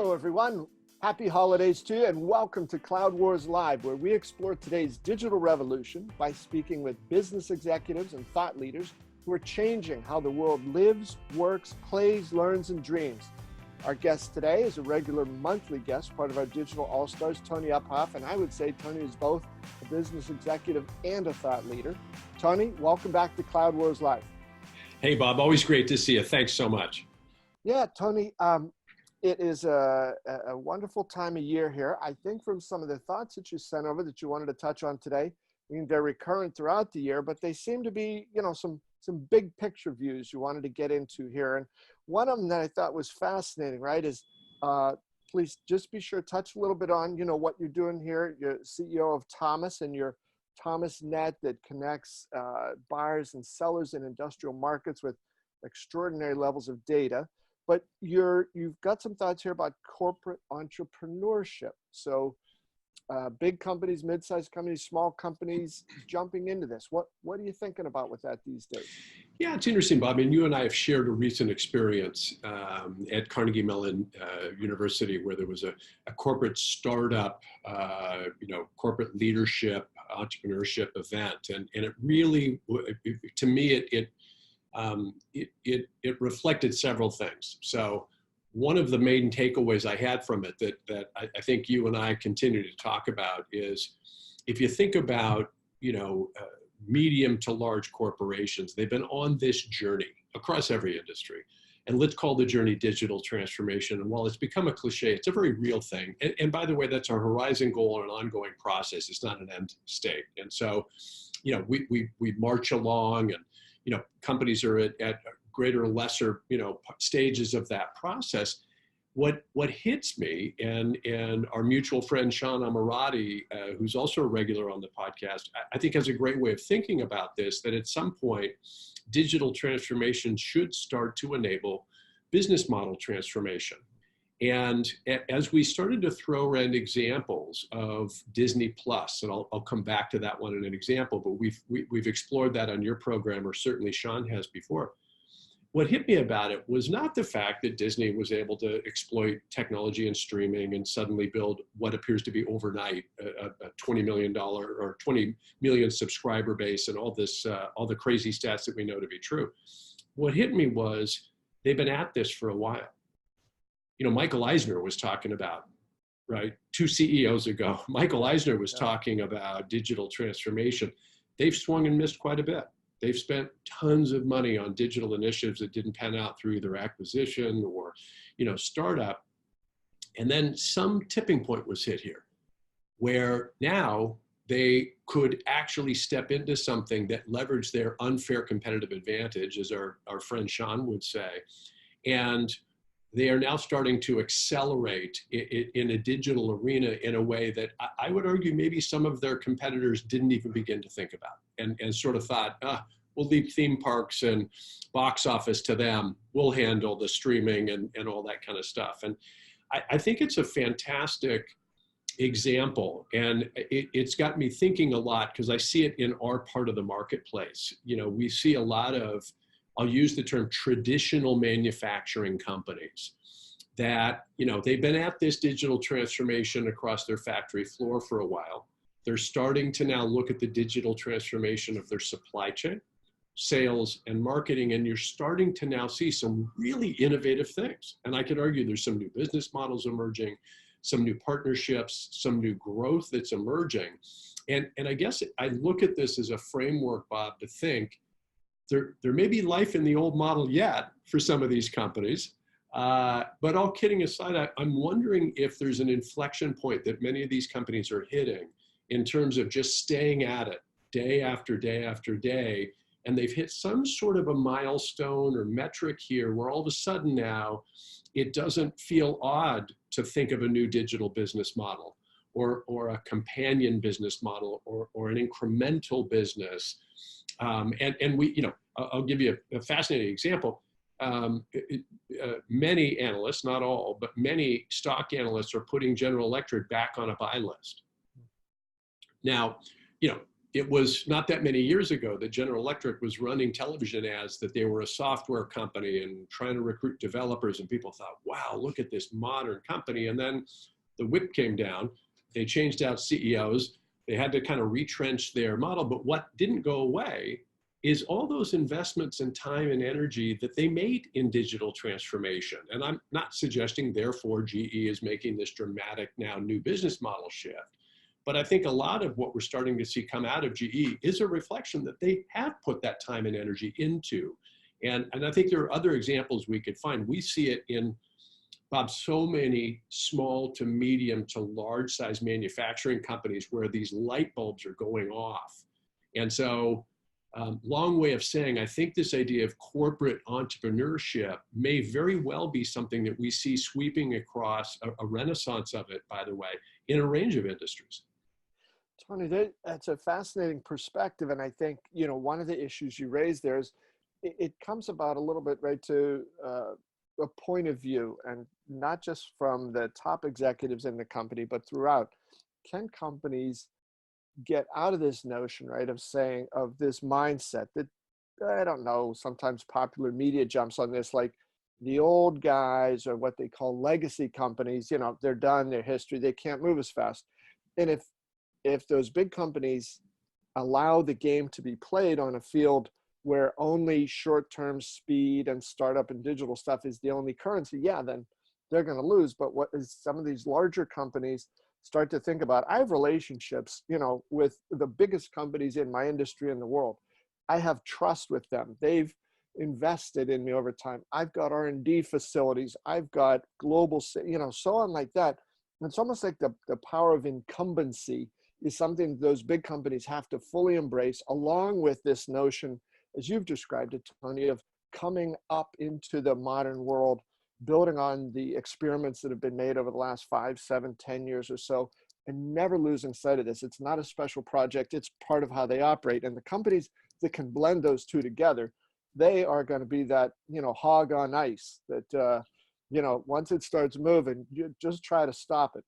Hello, everyone. Happy holidays to you, and welcome to Cloud Wars Live, where we explore today's digital revolution by speaking with business executives and thought leaders who are changing how the world lives, works, plays, learns, and dreams. Our guest today is a regular monthly guest, part of our Digital All-Stars, Tony Uphoff, and I would say Tony is both a business executive and a thought leader. Tony, welcome back to Cloud Wars Live. Hey, Bob, always great to see you. Thanks so much. Yeah, Tony, it is a wonderful time of year here. I think from some of the thoughts that you sent over that you wanted to touch on today, I mean, they're recurrent throughout the year, but they seem to be, some big picture views you wanted to get into here. And one of them that I thought was fascinating, right, is please just be sure to touch a little bit on, what you're doing here. You're CEO of Thomas and your Thomas Net that connects buyers and sellers in industrial markets with extraordinary levels of data. But you've got some thoughts here about corporate entrepreneurship. So big companies, mid-sized companies, small companies jumping into this. What are you thinking about with that these days? Yeah, it's interesting, Bob. And you and I have shared a recent experience at Carnegie Mellon University where there was a corporate startup, corporate leadership, entrepreneurship event. And it really, to me, it reflected several things. So one of the main takeaways I had from it that I think you and I continue to talk about is if you think about, medium to large corporations, they've been on this journey across every industry. And let's call the journey digital transformation. And while it's become a cliche, it's a very real thing. And by the way, that's a horizon goal and an ongoing process. It's not an end state. And so, we march along and, companies are at greater or lesser, stages of that process. What hits me and our mutual friend, Sean Ammirati, who's also a regular on the podcast, I think has a great way of thinking about this, that at some point, digital transformation should start to enable business model transformation. And as we started to throw around examples of Disney Plus, and I'll come back to that one in an example, but we've explored that on your program, or certainly Sean has before. What hit me about it was not the fact that Disney was able to exploit technology and streaming and suddenly build what appears to be overnight a $20 million or 20 million subscriber base and all the crazy stats that we know to be true. What hit me was they've been at this for a while. Michael Eisner was talking about, right, 2 CEOs ago, Michael Eisner was talking about digital transformation. They've swung and missed quite a bit. They've spent tons of money on digital initiatives that didn't pan out through either acquisition or, startup. And then some tipping point was hit here where now they could actually step into something that leveraged their unfair competitive advantage, as our friend Sean would say. And they are now starting to accelerate in a digital arena in a way that I would argue maybe some of their competitors didn't even begin to think about and sort of thought, we'll leave theme parks and box office to them. We'll handle the streaming and all that kind of stuff. And I think it's a fantastic example. And it's got me thinking a lot because I see it in our part of the marketplace. We see a lot of, I'll use the term traditional manufacturing companies that, they've been at this digital transformation across their factory floor for a while. They're starting to now look at the digital transformation of their supply chain, sales, and marketing, and you're starting to now see some really innovative things. And I could argue there's some new business models emerging, some new partnerships, some new growth that's emerging. And I guess I look at this as a framework, Bob, to think, there may be life in the old model yet for some of these companies, but all kidding aside, I'm wondering if there's an inflection point that many of these companies are hitting in terms of just staying at it day after day after day, and they've hit some sort of a milestone or metric here where all of a sudden now it doesn't feel odd to think of a new digital business model or a companion business model or an incremental business. And we, I'll give you a fascinating example. Many analysts, not all, but many stock analysts are putting General Electric back on a buy list. Now, it was not that many years ago that General Electric was running television ads that they were a software company and trying to recruit developers, and people thought, wow, look at this modern company. And then the whip came down, they changed out CEOs, they had to kind of retrench their model. But what didn't go away is all those investments in time and energy that they made in digital transformation. And I'm not suggesting, therefore, GE is making this dramatic now new business model shift. But I think a lot of what we're starting to see come out of GE is a reflection that they have put that time and energy into. And I think there are other examples we could find. We see it in, Bob, so many small to medium to large size manufacturing companies where these light bulbs are going off. And so, long way of saying, I think this idea of corporate entrepreneurship may very well be something that we see sweeping across a renaissance of it, by the way, in a range of industries. Tony, that's a fascinating perspective. And I think, you know, one of the issues you raised there is it comes about a little bit right to a point of view, and not just from the top executives in the company, but throughout. Can companies get out of this notion, right, of saying, of this mindset that, I don't know, sometimes popular media jumps on this, like the old guys or what they call legacy companies, you know, they're done, their history, they can't move as fast. And if those big companies allow the game to be played on a field where only short-term speed and startup and digital stuff is the only currency, yeah, then they're going to lose. But what is some of these larger companies start to think about? I have relationships, you know, with the biggest companies in my industry in the world. I have trust with them. They've invested in me over time. I've got R&D facilities. I've got global, you know, so on like that. And it's almost like the power of incumbency is something those big companies have to fully embrace, along with this notion, as you've described it, Tony, of coming up into the modern world, building on the experiments that have been made over the last 5, 7, 10 years or so, and never losing sight of this. It's not a special project. It's part of how they operate. And the companies that can blend those two together, they are going to be that, you know, hog on ice that, you know, once it starts moving, you just try to stop it.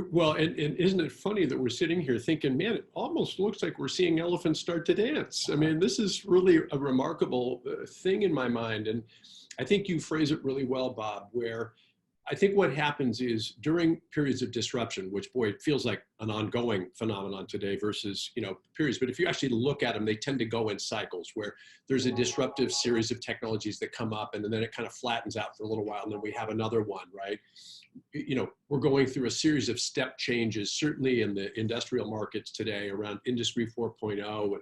Well, and isn't it funny that we're sitting here thinking, man, it almost looks like we're seeing elephants start to dance. I mean, this is really a remarkable thing in my mind. And I think you phrase it really well, Bob, where I think what happens is during periods of disruption, which, boy, it feels like an ongoing phenomenon today versus, you know, periods. But if you actually look at them, they tend to go in cycles where there's a disruptive series of technologies that come up, and then it kind of flattens out for a little while, and then we have another one, right? You know, we're going through a series of step changes, certainly in the industrial markets today around Industry 4.0 and,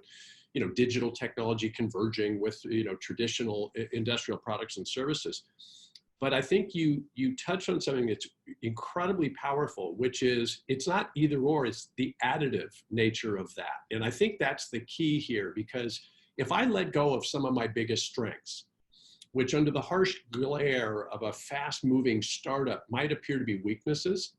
you know, digital technology converging with, you know, traditional industrial products and services. But I think you touch on something that's incredibly powerful, which is it's not either or, it's the additive nature of that. And I think that's the key here, because if I let go of some of my biggest strengths, which under the harsh glare of a fast moving startup might appear to be weaknesses,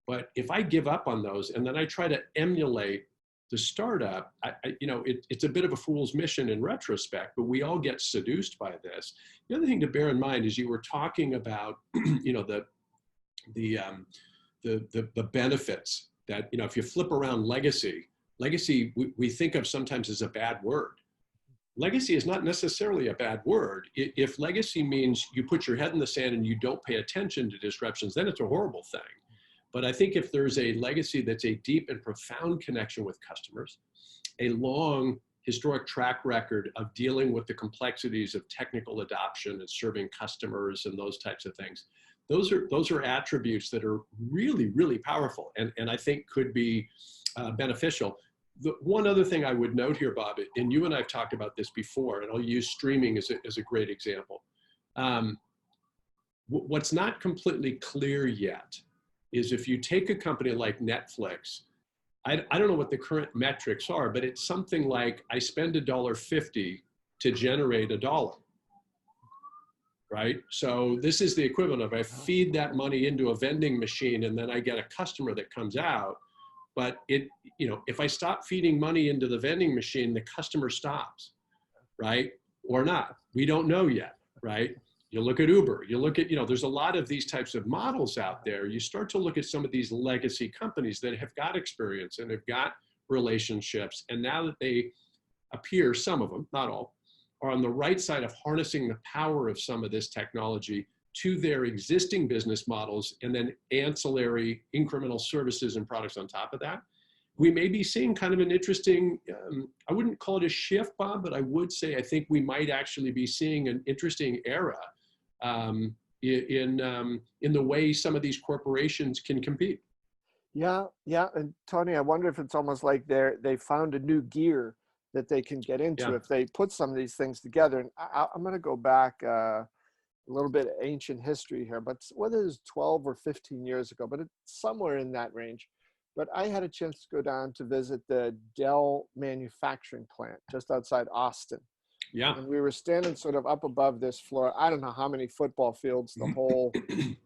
but if I give up on those and then I try to emulate the startup, you know, it's a bit of a fool's mission in retrospect, but we all get seduced by this. The other thing to bear in mind is you were talking about, you know, the benefits that, you know, if you flip around legacy we think of sometimes as a bad word. Legacy is not necessarily a bad word. If legacy means you put your head in the sand and you don't pay attention to disruptions, then it's a horrible thing. But I think if there's a legacy that's a deep and profound connection with customers, a long historic track record of dealing with the complexities of technical adoption and serving customers and those types of things, those are attributes that are really, really powerful and I think could be beneficial. The one other thing I would note here, Bob, and you and I have talked about this before, and I'll use streaming as a great example. What's not completely clear yet is if you take a company like Netflix, I don't know what the current metrics are, but it's something like I spend $1.50 to generate $1, right? So this is the equivalent of I feed that money into a vending machine and then I get a customer that comes out. But it, you know, if I stop feeding money into the vending machine, the customer stops, right? Or not. We don't know yet, right? You look at Uber, you look at, you know, there's a lot of these types of models out there. You start to look at some of these legacy companies that have got experience and have got relationships. And now that they appear, some of them, not all, are on the right side of harnessing the power of some of this technology to their existing business models, and then ancillary incremental services and products on top of that, we may be seeing kind of an interesting, I wouldn't call it a shift, Bob, but I would say I think we might actually be seeing an interesting era in the way some of these corporations can compete. Yeah, yeah. And Tony, I wonder if it's almost like they found a new gear that they can get into Yeah. if they put some of these things together. And I'm going to go back a little bit of ancient history here, but whether it was 12 or 15 years ago, but it's somewhere in that range. But I had a chance to go down to visit the Dell manufacturing plant just outside Austin. Yeah. And we were standing sort of up above this floor. I don't know how many football fields the whole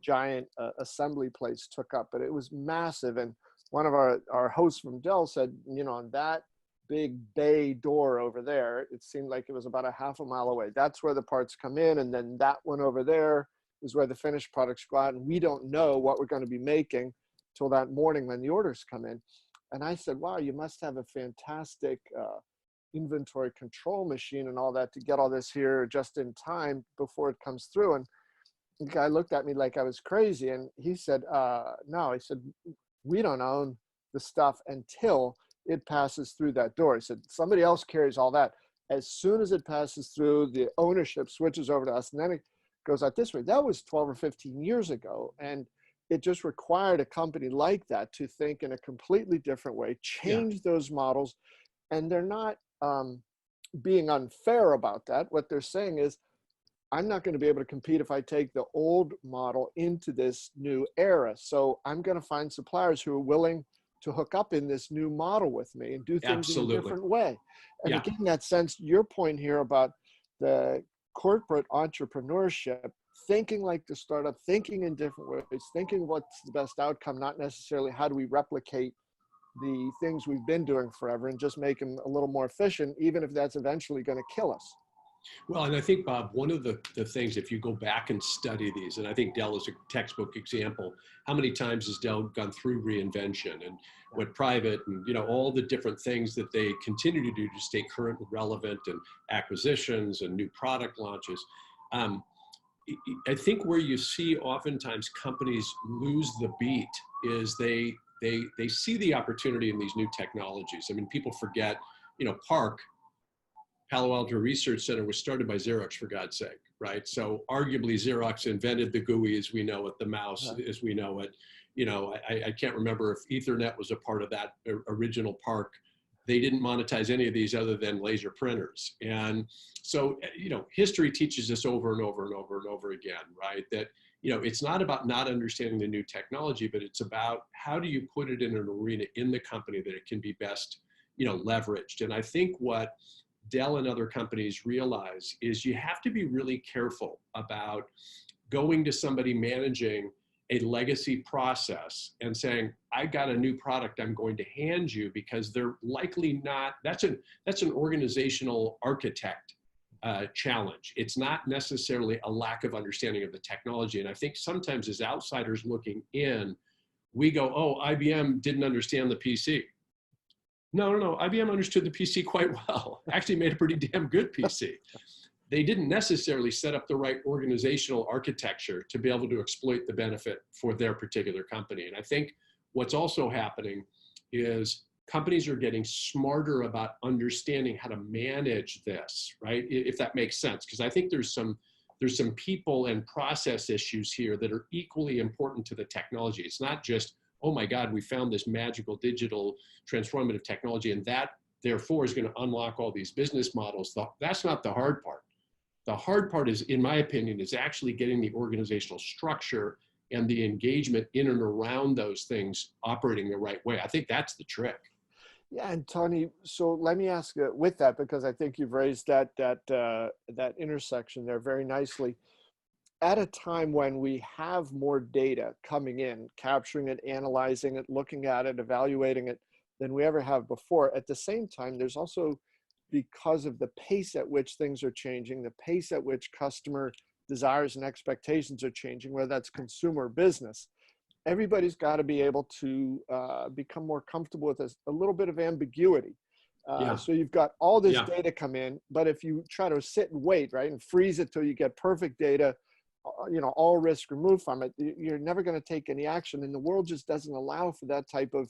giant assembly place took up, but it was massive. And one of our hosts from Dell said, you know, on that big bay door over there, it seemed like it was about a half a mile away. That's where the parts come in. And then that one over there is where the finished products go out. And we don't know what we're going to be making till that morning when the orders come in. And I said, wow, you must have a fantastic inventory control machine and all that to get all this here just in time before it comes through. And the guy looked at me like I was crazy. And he said, no, he said, we don't own the stuff until it passes through that door. He said, somebody else carries all that. As soon as it passes through, the ownership switches over to us, and then it goes out this way. That was 12 or 15 years ago. And it just required a company like that to think in a completely different way, change those models. And they're not being unfair about that. What they're saying is, I'm not going to be able to compete if I take the old model into this new era. So I'm going to find suppliers who are willing to hook up in this new model with me and do things in a different way. And again, that sense, your point here about the corporate entrepreneurship, thinking like the startup, thinking in different ways, thinking what's the best outcome, not necessarily how do we replicate the things we've been doing forever and just make them a little more efficient, even if that's eventually going to kill us. Well, and I think, Bob, one of the things, if you go back and study these, and I think Dell is a textbook example, how many times has Dell gone through reinvention and went private and, you know, all the different things that they continue to do to stay current and relevant, and acquisitions and new product launches. I think where you see oftentimes companies lose the beat is they see the opportunity in these new technologies. I mean, people forget, you know, Palo Alto Research Center was started by Xerox, for God's sake, right? So arguably Xerox invented the GUI as we know it, the mouse as we know it. You know, I can't remember if Ethernet was a part of that original PARC. They didn't monetize any of these other than laser printers. And so, you know, history teaches us over and over and over and over again, right? That, you know, it's not about not understanding the new technology, but it's about how do you put it in an arena in the company that it can be best, you know, leveraged. And I think what Dell and other companies realize is you have to be really careful about going to somebody managing a legacy process and saying, I got a new product I'm going to hand you, because they're likely not, that's an organizational architect challenge. It's not necessarily a lack of understanding of the technology. And I think sometimes as outsiders looking in, we go, oh, IBM didn't understand the PC. No, IBM understood the PC quite well. Actually made a pretty damn good PC. They didn't necessarily set up the right organizational architecture to be able to exploit the benefit for their particular company. And I think what's also happening is companies are getting smarter about understanding how to manage this, right? If that makes sense, because I think there's some people and process issues here that are equally important to the technology. It's not just, oh my God, we found this magical digital transformative technology and that therefore is going to unlock all these business models. That's not the hard part. The hard part is, in my opinion, is actually getting the organizational structure and the engagement in and around those things operating the right way. I think that's the trick. Yeah, and Tony, so let me ask with that, because I think you've raised that intersection there very nicely. At a time when we have more data coming in, capturing it, analyzing it, looking at it, evaluating it than we ever have before, at the same time, there's also, because of the pace at which things are changing, the pace at which customer desires and expectations are changing, whether that's consumer or business, everybody's got to be able to become more comfortable with a little bit of ambiguity. Yeah. So you've got all this Yeah. data come in, but if you try to sit and wait, right, and freeze it till you get perfect data, all risk removed from it, you're never going to take any action. And the world just doesn't allow for that type of,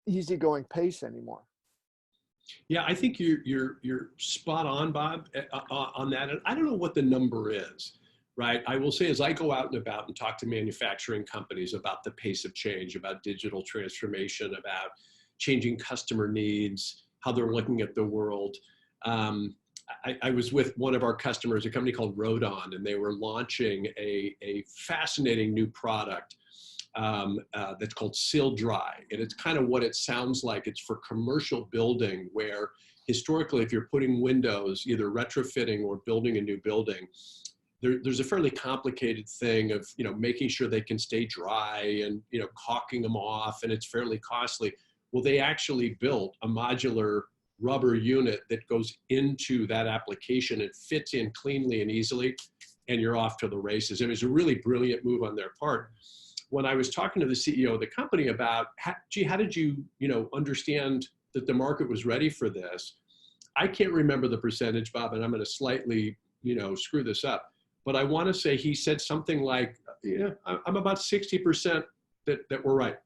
easygoing pace anymore. Yeah, I think you're spot on, Bob, on that. And I don't know what the number is, right? I will say, as I go out and about and talk to manufacturing companies about the pace of change, about digital transformation, about changing customer needs, how they're looking at the world. I was with one of our customers, a company called Rodon, and they were launching a fascinating new product that's called Seal Dry. And it's kind of what it sounds like. It's for commercial building, where historically, if you're putting windows, either retrofitting or building a new building, there's a fairly complicated thing of, making sure they can stay dry and, caulking them off, and it's fairly costly. Well, they actually built a modular rubber unit that goes into that application and fits in cleanly and easily, and you're off to the races. It was a really brilliant move on their part. When I was talking to the CEO of the company about, how did you, understand that the market was ready for this? I can't remember the percentage, Bob, and I'm going to slightly, screw this up. But I want to say he said something like, yeah, I'm about 60% that we're right.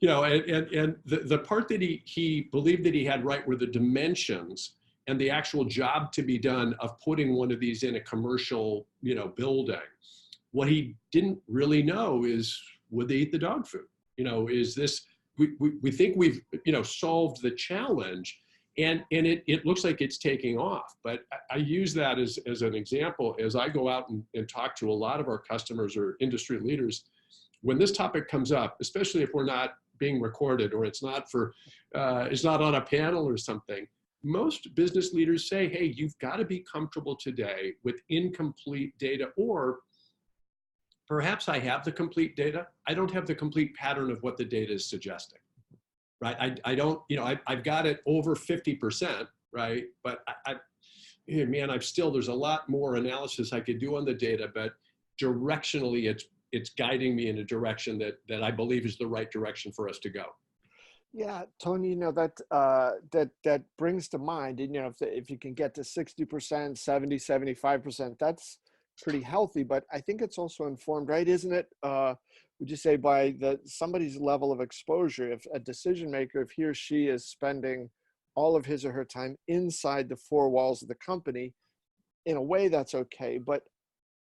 And the part that he believed that he had right were the dimensions and the actual job to be done of putting one of these in a commercial, building. What he didn't really know is, would they eat the dog food? Is this, we think we've, solved the challenge, and it looks like it's taking off. But I use that as an example as I go out and talk to a lot of our customers or industry leaders. When this topic comes up, especially if we're not being recorded or it's not on a panel or something, most business leaders say, hey, you've got to be comfortable today with incomplete data, or perhaps I have the complete data. I don't have the complete pattern of what the data is suggesting, right? I don't, I've got it over 50%, right? But there's a lot more analysis I could do on the data, but directionally it's guiding me in a direction that I believe is the right direction for us to go. Yeah, Tony, that brings to mind, and if you can get to 60%, 70, 75%, that's pretty healthy. But I think it's also informed, right? Isn't it? Would you say by somebody's level of exposure, if a decision maker, if he or she is spending all of his or her time inside the four walls of the company, in a way that's okay. But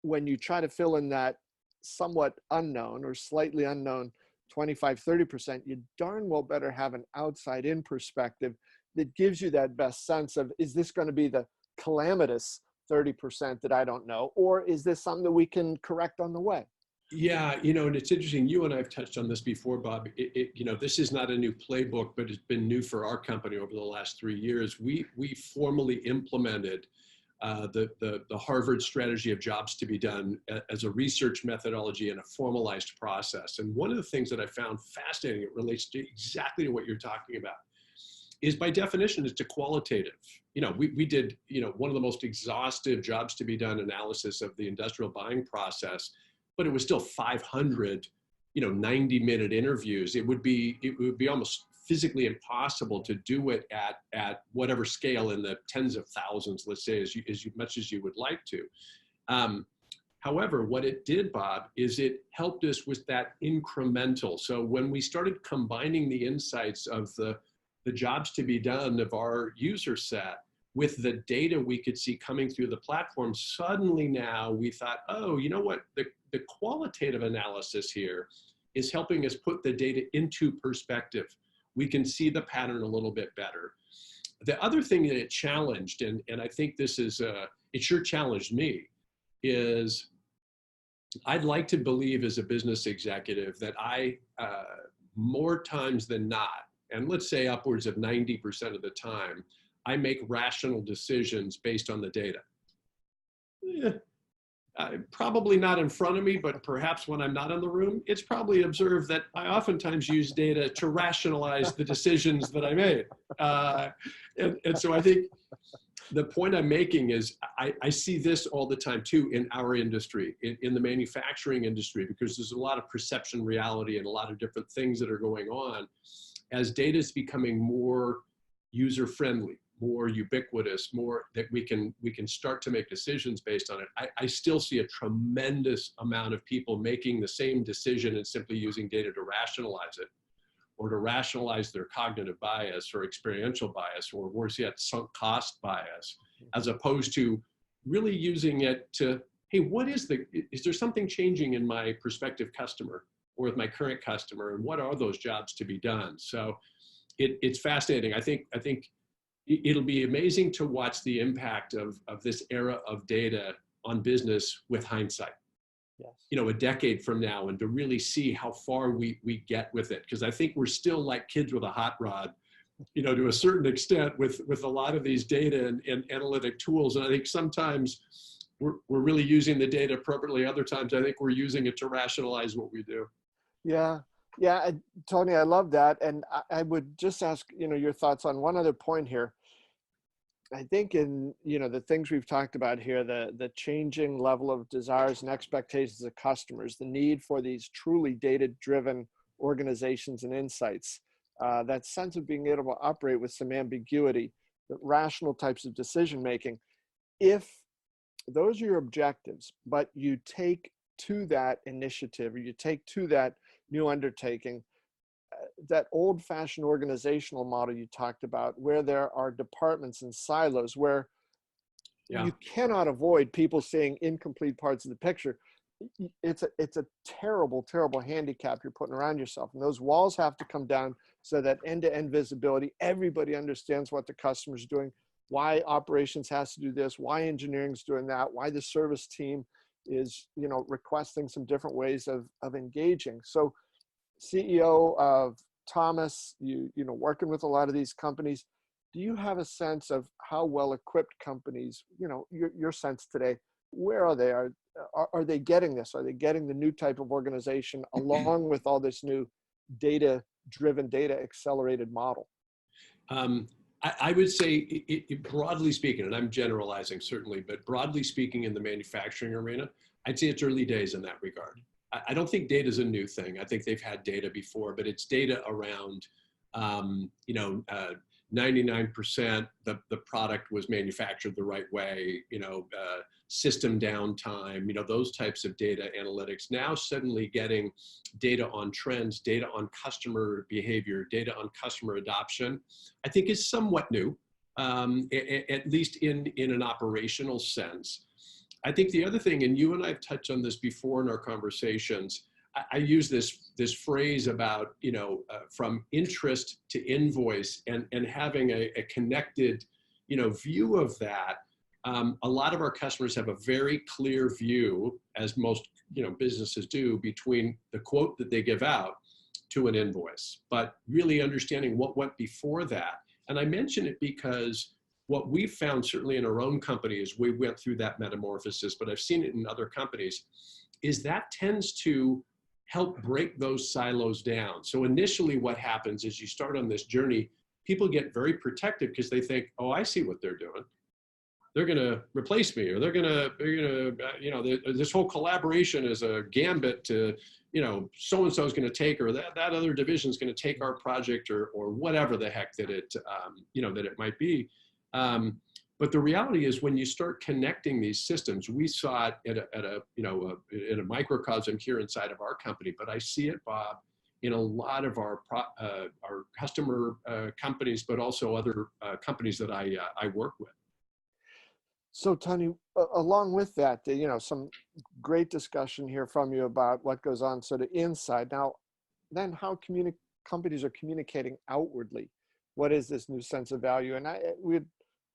when you try to fill in that somewhat unknown or slightly unknown 25, 30%, you darn well better have an outside in perspective that gives you that best sense of, is this going to be the calamitous 30% that I don't know, or is this something that we can correct on the way? Yeah, and it's interesting. You and I have touched on this before, Bob. This is not a new playbook, but it's been new for our company over the last 3 years. We formally implemented the Harvard strategy of jobs to be done as a research methodology and a formalized process. And one of the things that I found fascinating, it relates to exactly to what you're talking about, is by definition, it's a qualitative. We did, one of the most exhaustive jobs to be done analysis of the industrial buying process, but it was still 500, 90-minute interviews. It would be almost physically impossible to do it at whatever scale, in the tens of thousands, let's say, as much as you would like to. However, what it did, Bob, is it helped us with that incremental. So when we started combining the insights of the jobs to be done of our user set with the data we could see coming through the platform, suddenly now we thought, oh, you know what? The qualitative analysis here is helping us put the data into perspective. We can see the pattern a little bit better. The other thing that it challenged, and I think this is, it sure challenged me, is I'd like to believe as a business executive that I, more times than not, and let's say upwards of 90% of the time, I make rational decisions based on the data. Probably not in front of me, but perhaps when I'm not in the room, it's probably observed that I oftentimes use data to rationalize the decisions that I made. And so I think the point I'm making is I see this all the time too in our industry, in the manufacturing industry, because there's a lot of perception reality and a lot of different things that are going on as data is becoming more user friendly, more ubiquitous, more that we can start to make decisions based on it. I still see a tremendous amount of people making the same decision and simply using data to rationalize it, or to rationalize their cognitive bias or experiential bias, or worse yet, sunk cost bias, as opposed to really using it to, hey, is there something changing in my prospective customer or with my current customer, and what are those jobs to be done? So it's fascinating. I think it'll be amazing to watch the impact of this era of data on business with hindsight. Yes. You know, a decade from now, and to really see how far we get with it. Because I think we're still like kids with a hot rod, you know, to a certain extent with a lot of these data and analytic tools. And I think sometimes we're really using the data appropriately. Other times I think we're using it to rationalize what we do. Yeah. Yeah. Tony, I love that. And I would just ask, you know, your thoughts on one other point here. I think in, you know, the things we've talked about here, the changing level of desires and expectations of customers, the need for these truly data-driven organizations and insights, that sense of being able to operate with some ambiguity, the rational types of decision-making. If those are your objectives, but you take to that initiative, or you take to that new undertaking, that old-fashioned organizational model you talked about, where there are departments and silos, where you cannot avoid people seeing incomplete parts of the picture. It's a terrible, terrible handicap you're putting around yourself. And those walls have to come down so that end-to-end visibility, everybody understands what the customer's doing, why operations has to do this, why engineering's doing that, why the service team is, you know, requesting some different ways of engaging. So CEO of Thomas, you know, working with a lot of these companies, do you have a sense of how well equipped companies, you know, your sense today, where are they? Are they getting this? Are they getting the new type of organization along with all this new data-driven, data-accelerated model? I would say, broadly speaking, and I'm generalizing certainly, but broadly speaking in the manufacturing arena, I'd say it's early days in that regard. I don't think data is a new thing. I think they've had data before, but it's data around, you know, 99% the product was manufactured the right way, you know, system downtime, you know, those types of data analytics. Now suddenly getting data on trends, data on customer behavior, data on customer adoption, I think is somewhat new, at least in an operational sense. I think the other thing, and you and I have touched on this before in our conversations, I use this phrase about, you know, from interest to invoice, and having a connected, you know, view of that. A lot of our customers have a very clear view, as most, you know, businesses do, between the quote that they give out to an invoice, but really understanding what went before that. And I mention it because what we've found, certainly in our own company, is we went through that metamorphosis, but I've seen it in other companies, is that tends to help break those silos down. So initially what happens is you start on this journey, people get very protective because they think, oh, I see what they're doing. They're going to replace me, or they're going to, you know, this whole collaboration is a gambit to, you know, so-and-so is going to take, or that other division is going to take our project, or whatever the heck that it, you know, that it might be. But the reality is, when you start connecting these systems, we saw it at a you know, in a microcosm here inside of our company, but I see it, Bob, in a lot of our customer companies, but also other companies that I work with. So Tony, along with that, you know, some great discussion here from you about what goes on sort of inside. Now, then how companies are communicating outwardly. What is this new sense of value? And we had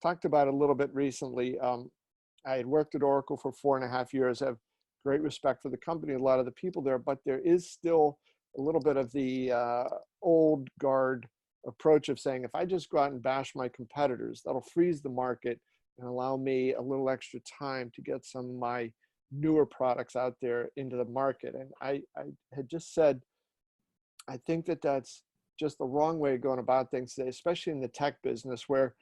talked about it a little bit recently. I had worked at Oracle for 4.5 years. I have great respect for the company, a lot of the people there, but there is still a little bit of the old guard approach of saying, if I just go out and bash my competitors, that'll freeze the market and allow me a little extra time to get some of my newer products out there into the market. And I had just said, I think that that's just the wrong way of going about things today, especially in the tech business, where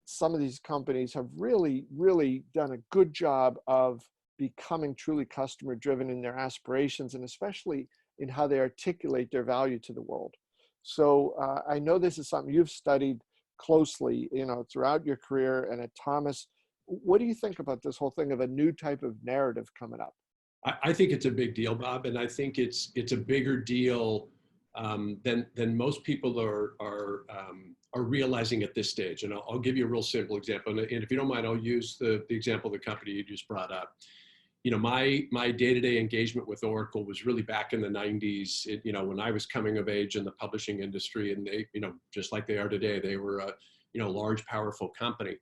some of these companies have really, really done a good job of becoming truly customer driven in their aspirations, and especially in how they articulate their value to the world. So I know this is something you've studied closely, throughout your career and at Thomas. What do you think about this whole thing of a new type of narrative coming up? I think it's a big deal, Bob, and I think it's a bigger deal than most people are realizing at this stage. And I'll give you a real simple example. And if you don't mind, I'll use the example of the company you just brought up. My day-to-day engagement with Oracle was really back in the 90s, when I was coming of age in the publishing industry, and they, just like they are today, they were a, large, powerful company.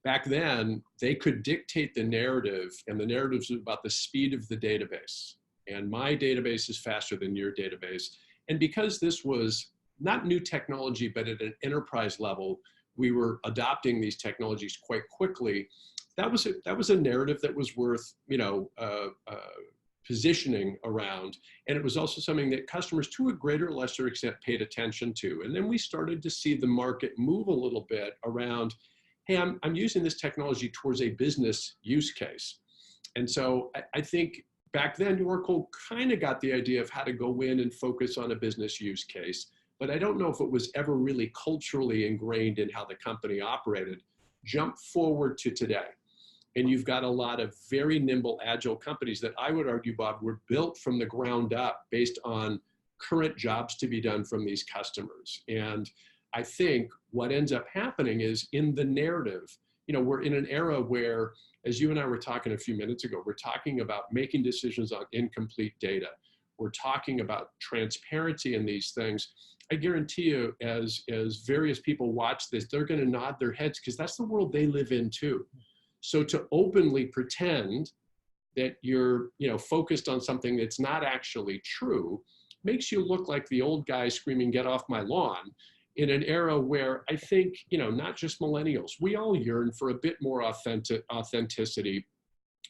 Back then, they could dictate the narrative, and the narrative was about the speed of the database. And my database is faster than your database. And because this was not new technology, but at an enterprise level, we were adopting these technologies quite quickly. That was a narrative that was worth, positioning around. And it was also something that customers, to a greater or lesser extent, paid attention to. And then we started to see the market move a little bit around, hey, I'm using this technology towards a business use case. And so I think back then, Oracle kind of got the idea of how to go in and focus on a business use case. But I don't know if it was ever really culturally ingrained in how the company operated. Jump forward to today, and you've got a lot of very nimble, agile companies that I would argue, Bob, were built from the ground up based on current jobs to be done from these customers. And I think what ends up happening is in the narrative, we're in an era where, as you and I were talking a few minutes ago, we're talking about making decisions on incomplete data. We're talking about transparency in these things. I guarantee you, as various people watch this, they're going to nod their heads because that's the world they live in too. So to openly pretend that you're, focused on something that's not actually true makes you look like the old guy screaming, "Get off my lawn," in an era where I think, not just millennials, we all yearn for a bit more authenticity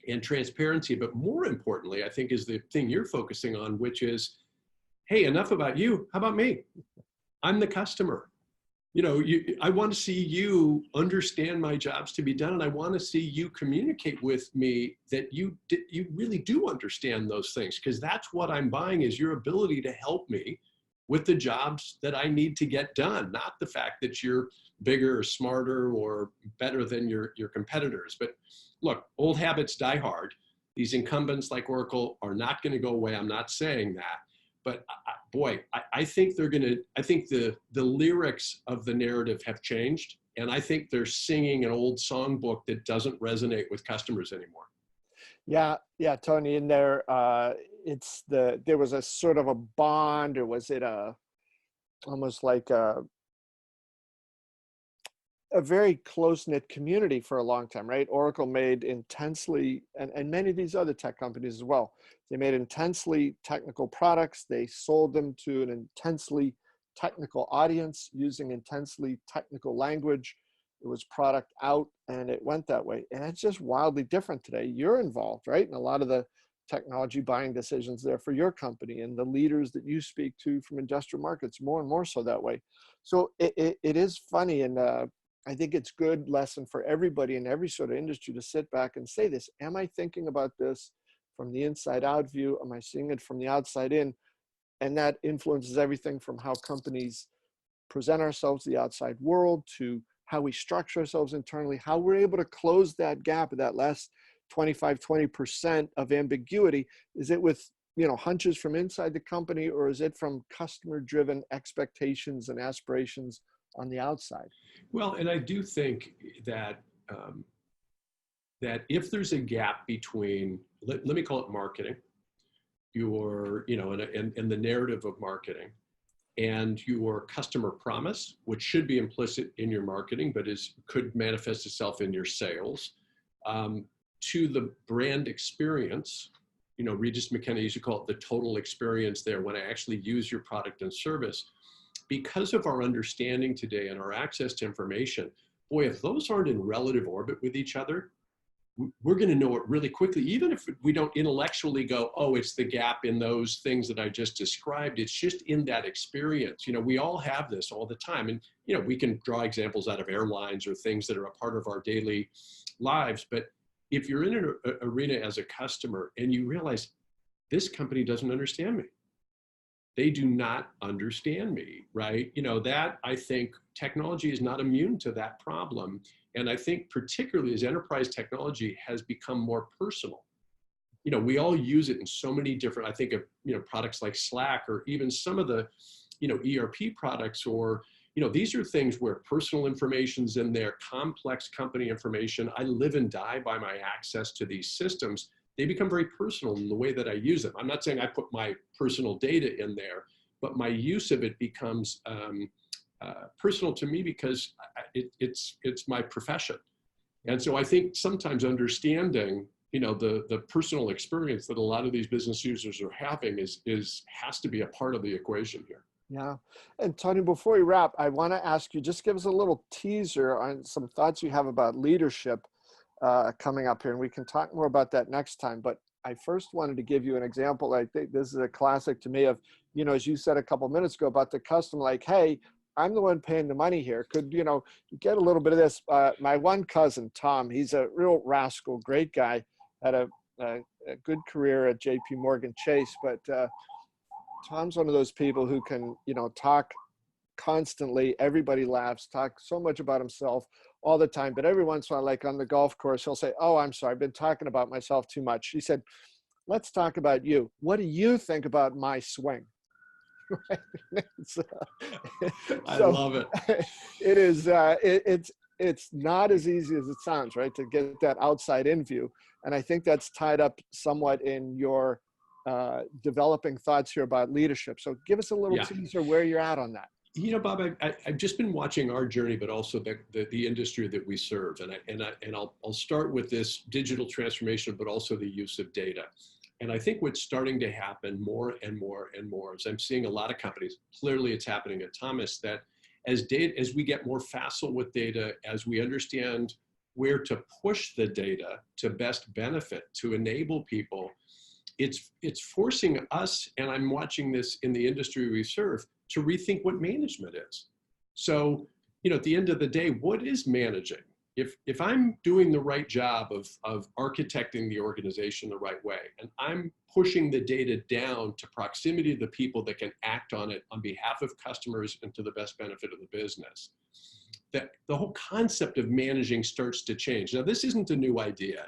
and transparency. But more importantly, I think, is the thing you're focusing on, which is, hey, enough about you. How about me? I'm the customer. I want to see you understand my jobs to be done, and I want to see you communicate with me that you really do understand those things, because that's what I'm buying, is your ability to help me with the jobs that I need to get done, not the fact that you're bigger or smarter or better than your competitors. But look, old habits die hard. These incumbents like Oracle are not going to go away. I'm not saying that. But boy, I think I think the lyrics of the narrative have changed. And I think they're singing an old songbook that doesn't resonate with customers anymore. Yeah, Tony, in there, there was a sort of a bond, or was it almost like a very close-knit community for a long time, right? Oracle made intensely, and many of these other tech companies as well, they made intensely technical products. They sold them to an intensely technical audience using intensely technical language. It was product out, and it went that way. And it's just wildly different today. You're involved, right, in a lot of the technology buying decisions there for your company, and the leaders that you speak to from industrial markets, more and more so that way. So it is funny, and I think it's good lesson for everybody in every sort of industry to sit back and say this: am I thinking about this from the inside out view? Am I seeing it from the outside in? And that influences everything from how companies present ourselves to the outside world, to how we structure ourselves internally, how we're able to close that gap of that last 20% of ambiguity. Is it with, hunches from inside the company, or is it from customer driven expectations and aspirations on the outside? Well, and I do think that that if there's a gap between, let me call it marketing, and the narrative of marketing, and your customer promise, which should be implicit in your marketing, but could manifest itself in your sales, to the brand experience. Regis McKenna used to call it the total experience there, when I actually use your product and service. Because of our understanding today and our access to information, boy, if those aren't in relative orbit with each other, we're going to know it really quickly, even if we don't intellectually go, oh, it's the gap in those things that I just described. It's just in that experience. We all have this all the time. And, we can draw examples out of airlines or things that are a part of our daily lives. But if you're in an arena as a customer and you realize this company doesn't understand me, they do not understand me, right? That I think technology is not immune to that problem. And I think particularly as enterprise technology has become more personal, we all use it in so many different, I think of, products like Slack or even some of the, ERP products, or, these are things where personal information's in there, complex company information. I live and die by my access to these systems. They become very personal in the way that I use them. I'm not saying I put my personal data in there, but my use of it becomes personal to me because it's my profession. And so I think sometimes understanding, the personal experience that a lot of these business users are having has to be a part of the equation here. Yeah. And Tony, before we wrap, I want to ask you, just give us a little teaser on some thoughts you have about leadership coming up here. And we can talk more about that next time. But I first wanted to give you an example. I think this is a classic to me of, as you said a couple minutes ago about the customer, like, hey, I'm the one paying the money here. Could, get a little bit of this? My one cousin, Tom, he's a real rascal, great guy, had a good career at JP Morgan Chase, but Tom's one of those people who can, talk constantly. Everybody laughs, talk so much about himself all the time. But every once in a while, like on the golf course, he'll say, oh, I'm sorry, I've been talking about myself too much. He said, let's talk about you. What do you think about my swing? I love it. It is, it's not as easy as it sounds, right? To get that outside in view. And I think that's tied up somewhat in your developing thoughts here about leadership. So give us a little teaser where you're at on that. Bob, I've just been watching our journey, but also the industry that we serve. And I'll start with this digital transformation, but also the use of data. And I think what's starting to happen more and more and more is I'm seeing a lot of companies, clearly it's happening at Thomas, that as we get more facile with data, as we understand where to push the data to best benefit, to enable people, it's forcing us, and I'm watching this in the industry we serve, to rethink what management is. So, at the end of the day, what is managing? If I'm doing the right job of architecting the organization the right way, and I'm pushing the data down to proximity to the people that can act on it on behalf of customers and to the best benefit of the business, that the whole concept of managing starts to change. Now, this isn't a new idea,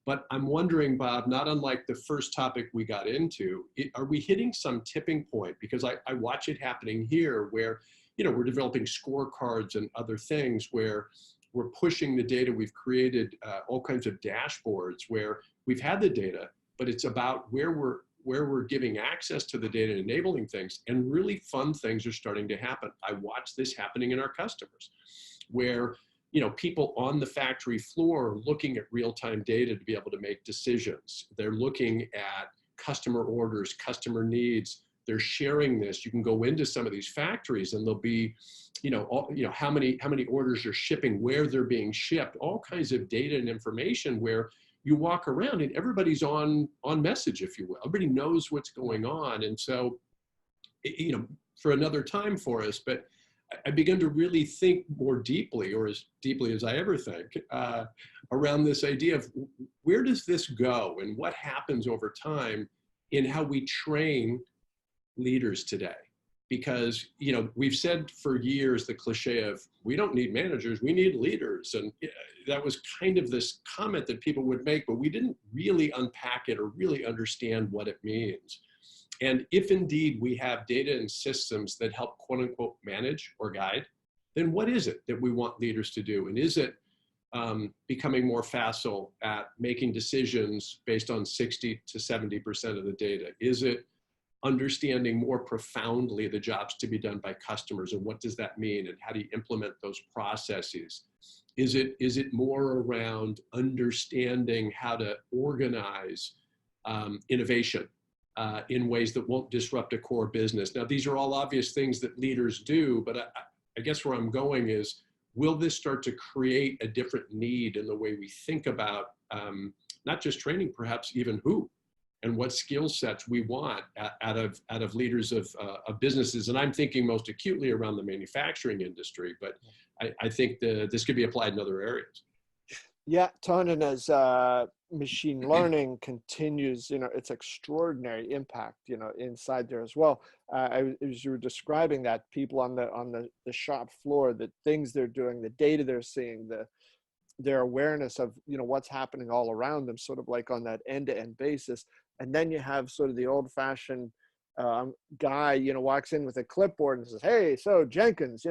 but I'm wondering, Bob, not unlike the first topic we got into, are we hitting some tipping point? Because I watch it happening here where, we're developing scorecards and other things where we're pushing the data. We've created all kinds of dashboards where we've had the data, but it's about where we're giving access to the data and enabling things, and really fun things are starting to happen. I watch this happening in our customers where, people on the factory floor are looking at real-time data to be able to make decisions. They're looking at customer orders, customer needs. They're sharing this. You can go into some of these factories and there'll be, how many orders are shipping, where they're being shipped, all kinds of data and information where you walk around and everybody's on message, if you will. Everybody knows what's going on. And so, for another time for us, but I began to really think more deeply, or as deeply as I ever think, around this idea of where does this go and what happens over time in how we train leaders today. Because, we've said for years the cliche of we don't need managers, we need leaders. And that was kind of this comment that people would make, but we didn't really unpack it or really understand what it means. And if indeed we have data and systems that help quote unquote manage or guide, then what is it that we want leaders to do? And is it becoming more facile at making decisions based on 60 to 70% of the data? Is it understanding more profoundly the jobs to be done by customers, and what does that mean, and how do you implement those processes? Is it more around understanding how to organize innovation in ways that won't disrupt a core business? Now, these are all obvious things that leaders do, but I guess where I'm going is, will this start to create a different need in the way we think about not just training, perhaps even who and what skill sets we want out of leaders of businesses. And I'm thinking most acutely around the manufacturing industry, but I think this could be applied in other areas. Yeah, Tony, and as machine learning continues, its extraordinary impact, inside there as well. As you were describing that, people on the shop floor, the things they're doing, the data they're seeing, their awareness of what's happening all around them, sort of like on that end-to-end basis. And then you have sort of the old-fashioned guy, walks in with a clipboard and says, "Hey, so Jenkins,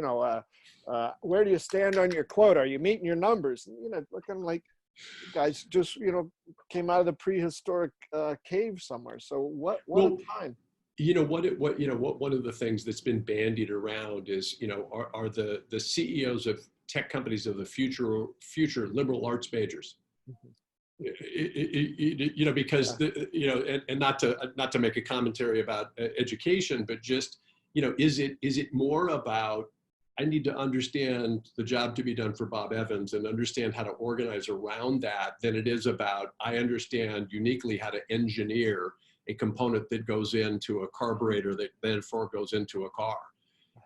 where do you stand on your quota? Are you meeting your numbers?" And, looking like guys just, came out of the prehistoric cave somewhere. So what a time. One of the things that's been bandied around is, are the CEOs of tech companies of the future liberal arts majors. Mm-hmm. Because and not to make a commentary about education, but just, is it more about, I need to understand the job to be done for Bob Evans and understand how to organize around that, than it is about, I understand uniquely how to engineer a component that goes into a carburetor that therefore goes into a car.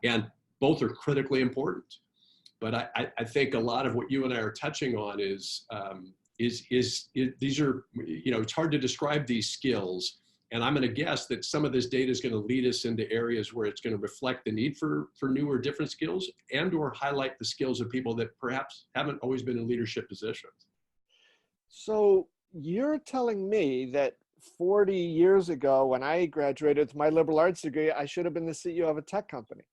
And both are critically important. But I think a lot of what you and I are touching on is these are, it's hard to describe these skills. And I'm going to guess that some of this data is going to lead us into areas where it's going to reflect the need for new or different skills, and or highlight the skills of people that perhaps haven't always been in leadership positions. So you're telling me that 40 years ago, when I graduated with my liberal arts degree, I should have been the CEO of a tech company.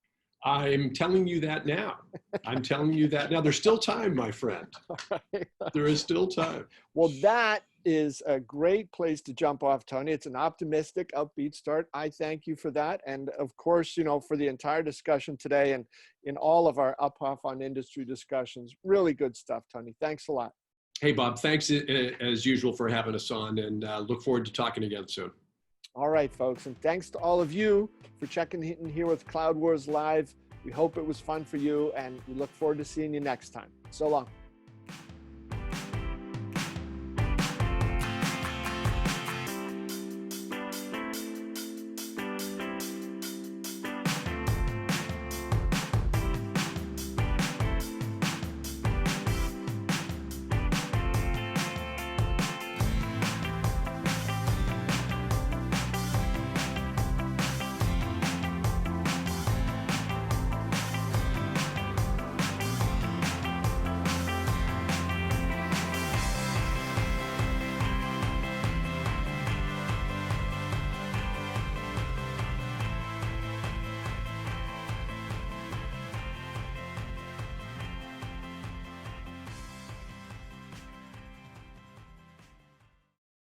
I'm telling you that now. I'm telling you that now. There's still time, my friend. There is still time. Well, that is a great place to jump off, Tony. It's an optimistic, upbeat start. I thank you for that. And of course, for the entire discussion today and in all of our Uphoff on Industry discussions. Really good stuff, Tony. Thanks a lot. Hey, Bob, thanks as usual for having us on, and look forward to talking again soon. All right, folks. And thanks to all of you for checking in here with Cloud Wars Live. We hope it was fun for you, and we look forward to seeing you next time. So long.